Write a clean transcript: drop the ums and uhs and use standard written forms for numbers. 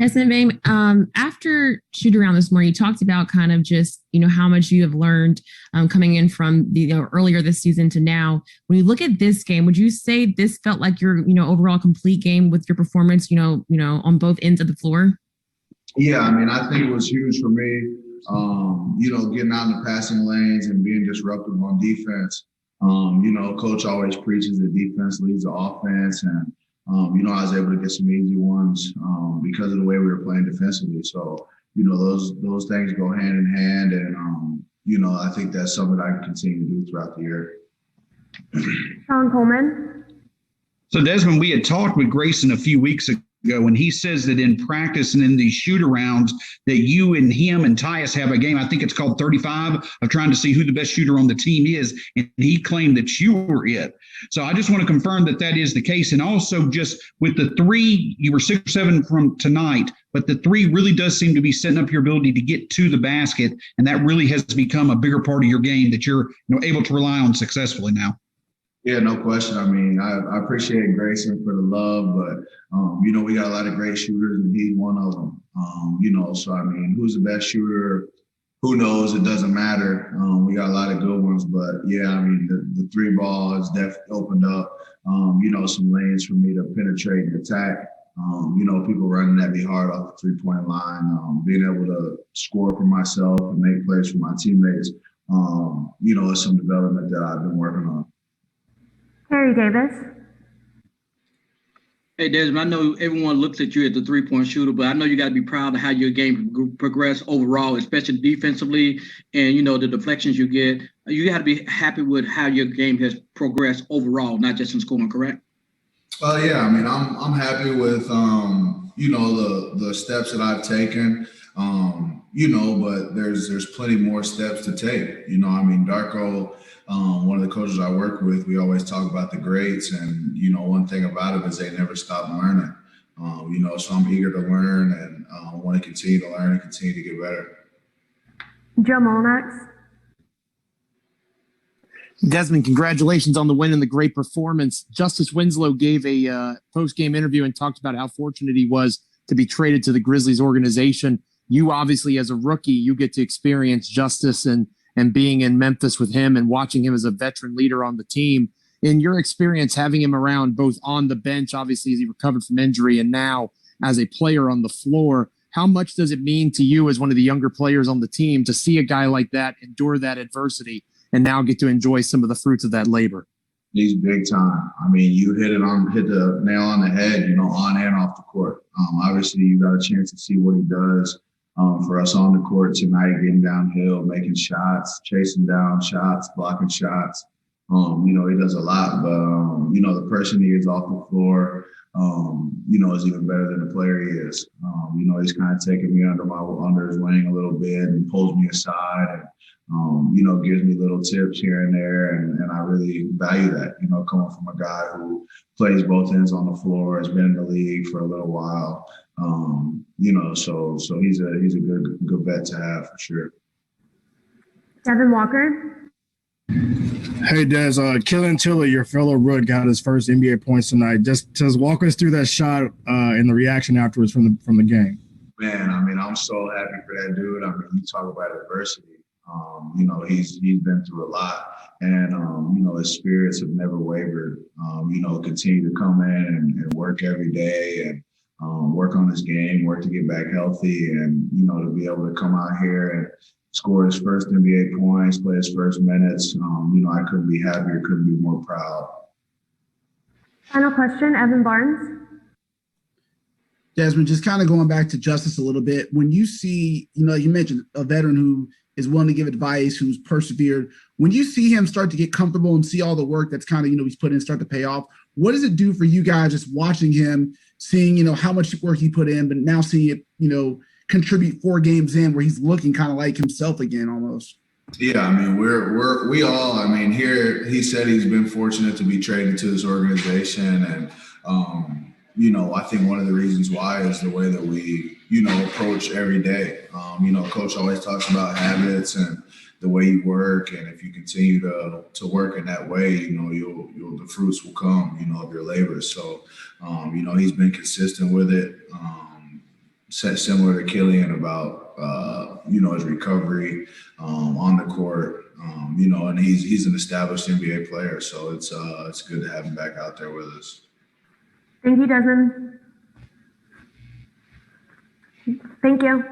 Desmond Bane, after shoot around this morning, you talked about kind of just, how much you have learned coming in from the earlier this season to now. When you look at this game, would you say this felt like your, overall complete game with your performance, on both ends of the floor? Yeah, I mean, I think it was huge for me, getting out in the passing lanes and being disruptive on defense. Coach always preaches that defense leads the offense, and I was able to get some easy ones because of the way we were playing defensively. So, those things go hand in hand, and I think that's something that I can continue to do throughout the year. Sean Coleman. So, Desmond, we had talked with Grayson a few weeks ago, and he says that in practice and in these shoot-arounds that you and him and Tyus have a game, I think it's called 35, of trying to see who the best shooter on the team is, and he claimed that you were it. So I just want to confirm that that is the case. And also just with the three, you were 6 or 7 from tonight, but the three really does seem to be setting up your ability to get to the basket, and that really has become a bigger part of your game that you're able to rely on successfully now. Yeah, no question. I mean, I appreciate Grayson for the love, but, we got a lot of great shooters, and he's one of them. So, I mean, who's the best shooter? Who knows? It doesn't matter. We got a lot of good ones, but, yeah, I mean, the three ball has definitely opened up, some lanes for me to penetrate and attack. People running at me hard off the three-point line, being able to score for myself and make plays for my teammates, is some development that I've been working on. Harry Davis. Hey, Desmond, I know everyone looks at you as the three-point shooter, but I know you got to be proud of how your game progressed overall, especially defensively, and, the deflections you get. You got to be happy with how your game has progressed overall, not just in scoring, correct? Yeah, I mean, I'm happy with, the steps that I've taken, but there's plenty more steps to take. Darko, one of the coaches I work with, we always talk about the greats, and one thing about it is they never stop learning. So I'm eager to learn, and want to continue to learn and continue to get better. Joe Molnax. Desmond, congratulations on the win and the great performance. Justice Winslow gave a post-game interview and talked about how fortunate he was to be traded to the Grizzlies organization. You obviously, as a rookie, you get to experience Justice and being in Memphis with him and watching him as a veteran leader on the team. In your experience, having him around both on the bench, obviously as he recovered from injury, and now as a player on the floor, how much does it mean to you as one of the younger players on the team to see a guy like that endure that adversity and now get to enjoy some of the fruits of that labor? He's big time. I mean, you hit the nail on the head, on and off the court. Obviously, you got a chance to see what he does for us on the court tonight, getting downhill, making shots, chasing down shots, blocking shots. He does a lot, but, the person he is off the floor, is even better than the player he is. He's kind of taking me under his wing a little bit and pulls me aside and, gives me little tips here and there. And I really value that, coming from a guy who plays both ends on the floor, has been in the league for a little while. So he's a good bet to have for sure. Devin Walker. Hey, Des, Killian Tiller, your fellow Rook, got his first NBA points tonight. Just walk us through that shot and the reaction afterwards from the game. Man, I mean, I'm so happy for that dude. I mean, you talk about adversity. He's been through a lot, and his spirits have never wavered. Continue to come in and work every day and work on his game, work to get back healthy, and to be able to come out here and score his first NBA points, play his first minutes. I couldn't be happier, couldn't be more proud. Final question, Evan Barnes. Desmond, just kind of going back to Justice a little bit. When you see, you mentioned a veteran who is willing to give advice, who's persevered. When you see him start to get comfortable and see all the work that's kind of, he's put in, start to pay off, what does it do for you guys just watching him, seeing, how much work he put in, but now seeing it, contribute 4 games in where he's looking kind of like himself again almost? Yeah, I mean, we all, I mean, here he said he's been fortunate to be traded to this organization. And, I think one of the reasons why is the way that we, approach every day. Coach always talks about habits and the way you work. And if you continue to work in that way, the fruits will come, of your labor. So, he's been consistent with it. similar to Killian about his recovery on the court. And he's an established NBA player, so it's good to have him back out there with us. Thank you, Desmond. Thank you.